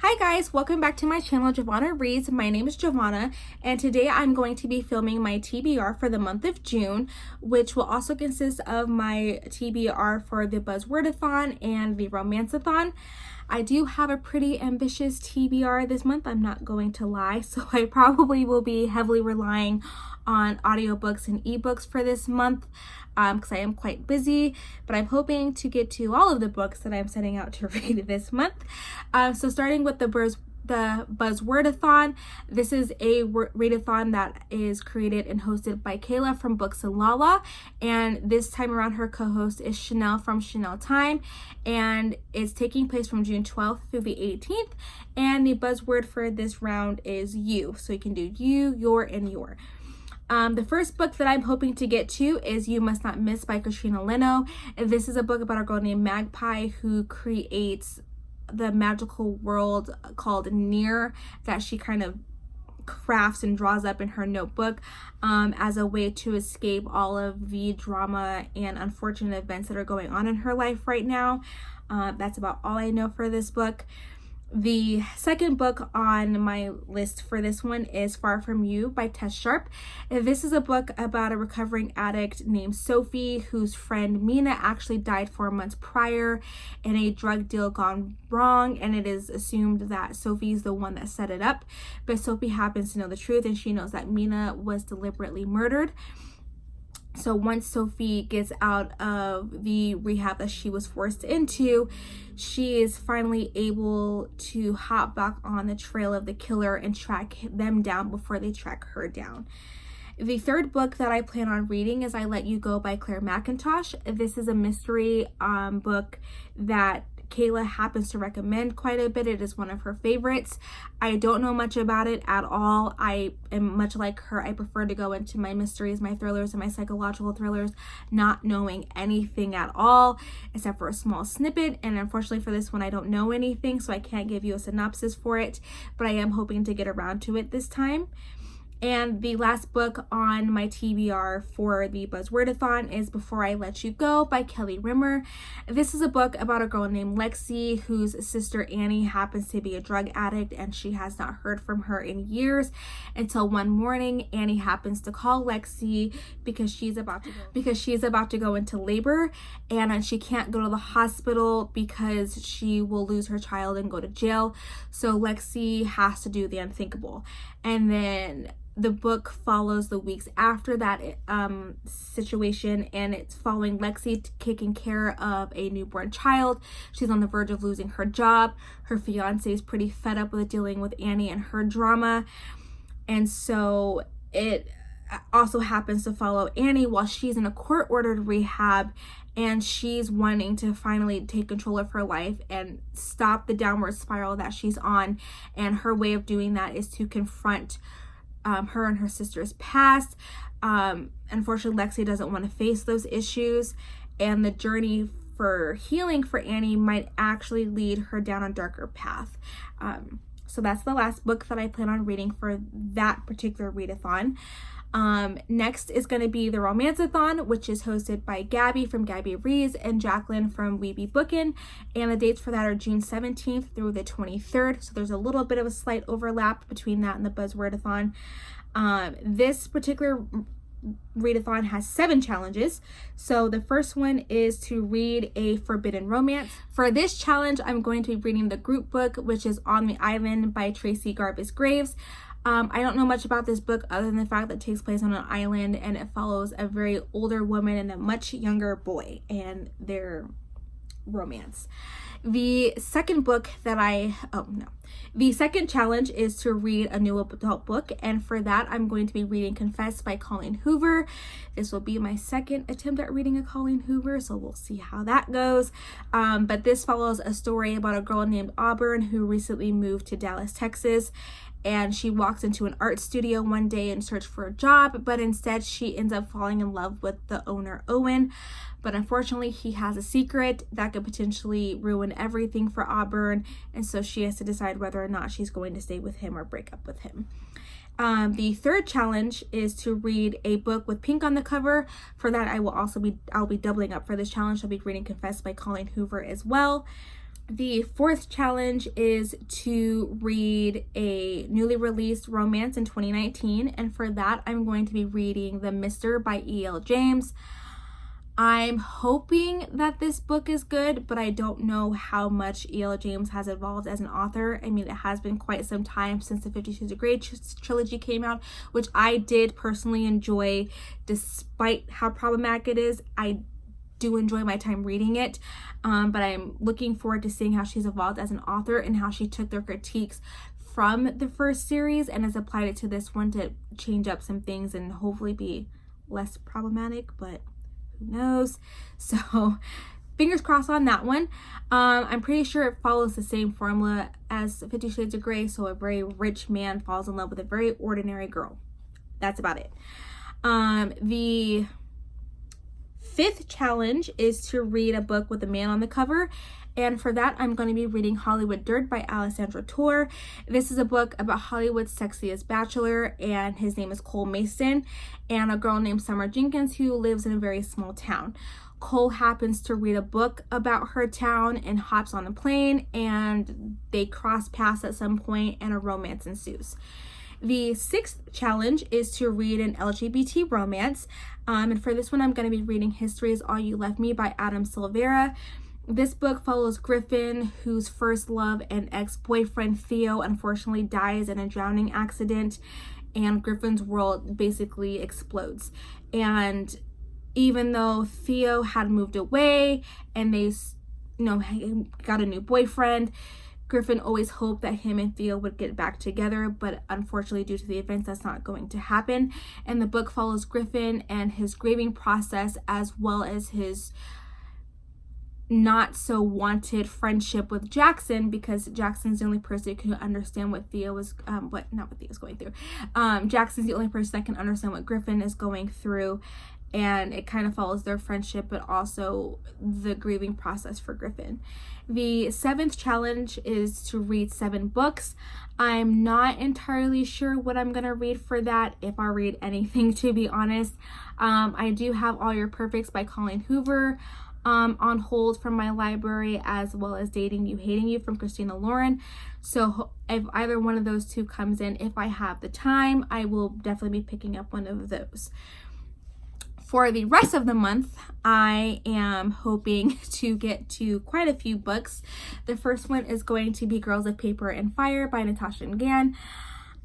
Hi guys, welcome back to my channel, Giovanna Reads. My name is Giovanna, and today I'm going to be filming my TBR for the month of June, which will also consist of my TBR for the Buzzwordathon and the Romanceathon. I do have a pretty ambitious TBR this month, I'm not going to lie, so I probably will be heavily relying on audiobooks and ebooks for this month because I am quite busy, but I'm hoping to get to all of the books that I'm setting out to read this month. So starting with the Buzzwordathon, this is a readathon that is created and hosted by Kayla from Books and Lala, and this time around her co-host is Chanel from Chanel Time, and it's taking place from June 12th through the 18th, and the buzzword for this round is you, so you can do you, your, and your. The first book that I'm hoping to get to is You Must Not Miss by Katrina Leno. This is a book about a girl named Magpie who creates the magical world called Near that she kind of crafts and draws up in her notebook as a way to escape all of the drama and unfortunate events that are going on in her life right now. That's about all I know for this book. The second book on my list for this one is Far From You by Tess Sharp. This is a book about a recovering addict named Sophie whose friend Mina actually died 4 months prior in a drug deal gone wrong, and it is assumed that Sophie's the one that set it up, but Sophie happens to know the truth and she knows that Mina was deliberately murdered. So once Sophie gets out of the rehab that she was forced into, she is finally able to hop back on the trail of the killer and track them down before they track her down. The third book that I plan on reading is I Let You Go by Claire McIntosh. This is a mystery book that Kayla happens to recommend quite a bit. It is one of her favorites. I don't know much about it at all. I am much like her. I prefer to go into my mysteries, my thrillers, and my psychological thrillers not knowing anything at all except for a small snippet, and unfortunately for this one I don't know anything, so I can't give you a synopsis for it, but I am hoping to get around to it this time. And the last book on my TBR for the Buzzwordathon is Before I Let You Go by Kelly Rimmer. This is a book about a girl named Lexi whose sister Annie happens to be a drug addict, and she has not heard from her in years until one morning Annie happens to call Lexi because she's about to go into labor, and she can't go to the hospital because she will lose her child and go to jail. So Lexi has to do the unthinkable. And then the book follows the weeks after that situation, and it's following Lexi taking care of a newborn child. She's on the verge of losing her job. Her fiance is pretty fed up with dealing with Annie and her drama, and so it also happens to follow Annie while she's in a court-ordered rehab, and she's wanting to finally take control of her life and stop the downward spiral that she's on, and her way of doing that is to confront her and her sister's past. Unfortunately, Lexi doesn't want to face those issues, and the journey for healing for Annie might actually lead her down a darker path. So that's the last book that I plan on reading for that particular readathon. Next is going to be the Romanceathon, which is hosted by Gabby from Gabby Reads and Jacqueline from We Be Bookin', and the dates for that are June 17th through the 23rd, so there's a little bit of a slight overlap between that and the Buzzwordathon. This particular readathon has 7 challenges. So the first one is to read a forbidden romance. For this challenge, I'm going to be reading the group book, which is On the Island by Tracy Garbus Graves. I don't know much about this book other than the fact that it takes place on an island, and it follows a very older woman and a much younger boy and their romance. The second challenge is to read a new adult book, and for that I'm going to be reading Confess by Colleen Hoover. This will be my second attempt at reading a Colleen Hoover, so we'll see how that goes. But this follows a story about a girl named Auburn who recently moved to Dallas, Texas, and she walks into an art studio one day in search for a job, but instead she ends up falling in love with the owner, Owen. But unfortunately, he has a secret that could potentially ruin everything for Auburn, and so she has to decide whether or not she's going to stay with him or break up with him. The third challenge is to read a book with pink on the cover. For that, I'll be doubling up for this challenge. I'll be reading Confess by Colleen Hoover as well. The fourth challenge is to read a newly released romance in 2019, and for that I'm going to be reading The Mister by E.L. James. I'm hoping that this book is good, but I don't know how much E.L. James has evolved as an author. I mean, it has been quite some time since the 50 Shades of Grey trilogy came out, which I did personally enjoy. Despite how problematic it is, I do enjoy my time reading it, but I'm looking forward to seeing how she's evolved as an author and how she took the critiques from the first series and has applied it to this one to change up some things and hopefully be less problematic, but who knows. So fingers crossed on that one. I'm pretty sure it follows the same formula as 50 Shades of Grey, so a very rich man falls in love with a very ordinary girl. That's about it. The fifth challenge is to read a book with a man on the cover, and for that I'm going to be reading Hollywood Dirt by Alessandra Torre. This is a book about Hollywood's sexiest bachelor, and his name is Cole Mason, and a girl named Summer Jenkins who lives in a very small town. Cole happens to read a book about her town and hops on a plane, and they cross paths at some point and a romance ensues. The sixth challenge is to read an LGBT romance, and for this one I'm going to be reading History Is All You Left Me by Adam Silvera. This book follows Griffin, whose first love and ex-boyfriend Theo unfortunately dies in a drowning accident, and Griffin's world basically explodes. And even though Theo had moved away and they, got a new boyfriend, Griffin always hoped that him and Theo would get back together, but unfortunately due to the events that's not going to happen. And the book follows Griffin and his grieving process, as well as his not so wanted friendship with Jackson, because Jackson's the only person who can understand what Theo is what Theo's going through. Jackson's the only person that can understand what Griffin is going through, and it kind of follows their friendship but also the grieving process for Griffin. The seventh challenge is to read 7 books. I'm not entirely sure what I'm gonna read for that, if I read anything, to be honest. I do have All Your Perfects by Colleen Hoover on hold from my library, as well as Dating You, Hating You from Christina Lauren. So if either one of those two comes in, if I have the time, I will definitely be picking up one of those. For the rest of the month, I am hoping to get to quite a few books. The first one is going to be Girls of Paper and Fire by Natasha Gann.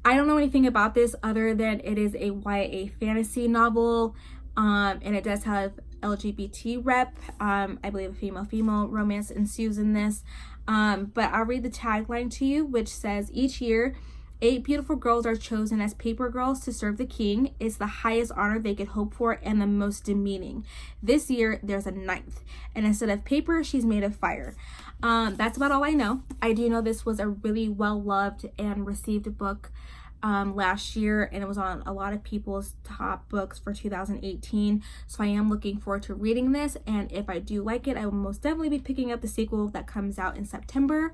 I don't know anything about this other than it is a YA fantasy novel, and it does have LGBT rep. I believe a female romance ensues in this. But I'll read the tagline to you, which says, each year, 8 beautiful girls are chosen as paper girls to serve the king. It's the highest honor they could hope for and the most demeaning. This year, there's a 9th. And instead of paper, she's made of fire. That's about all I know. I do know this was a really well-loved and received book last year, and it was on a lot of people's top books for 2018. So I am looking forward to reading this, and if I do like it, I will most definitely be picking up the sequel that comes out in September.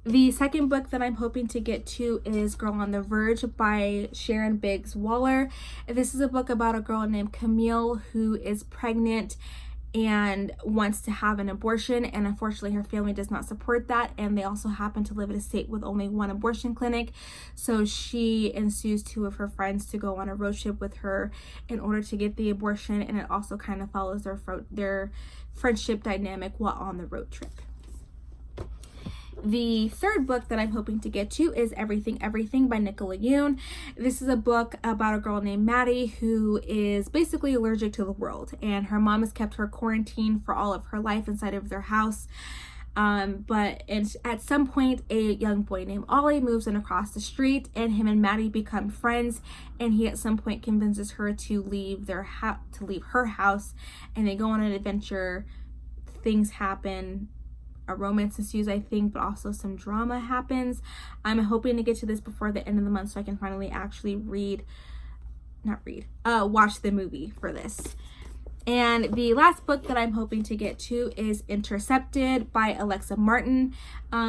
The second book that I'm hoping to get to is Girl on the Verge by Sharon Biggs Waller. This is a book about a girl named Camille who is pregnant and wants to have an abortion, and unfortunately her family does not support that, and they also happen to live in a state with only one abortion clinic. So she ensues 2 of her friends to go on a road trip with her in order to get the abortion, and it also kind of follows their friendship dynamic while on the road trip. The third book that I'm hoping to get to is Everything Everything by Nicola Yoon. This is a book about a girl named Maddie who is basically allergic to the world, and her mom has kept her quarantined for all of her life inside of their house. But at some point, a young boy named Ollie moves in across the street, and him and Maddie become friends, and he at some point convinces her to leave her house, and they go on an adventure. Things happen. A romance ensues, I think, but also some drama happens. I'm hoping to get to this before the end of the month so I can finally actually watch the movie for this. And the last book that I'm hoping to get to is Intercepted by Alexa Martin.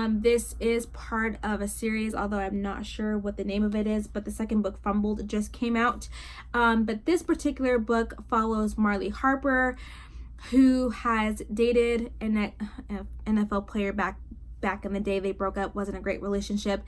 This is part of a series, although I'm not sure what the name of it is, but the second book, Fumbled, just came out. But this particular book follows Marley Harper, who has dated an NFL player back in the day. They broke up, wasn't a great relationship,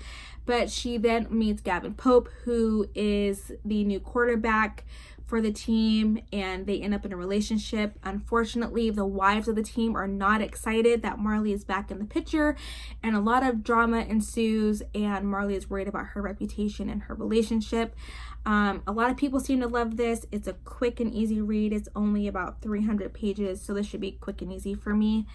but she then meets Gavin Pope, who is the new quarterback for the team, and they end up in a relationship. Unfortunately, the wives of the team are not excited that Marley is back in the picture, and a lot of drama ensues, and Marley is worried about her reputation and her relationship. A lot of people seem to love this. It's a quick and easy read. It's only about 300 pages, so this should be quick and easy for me.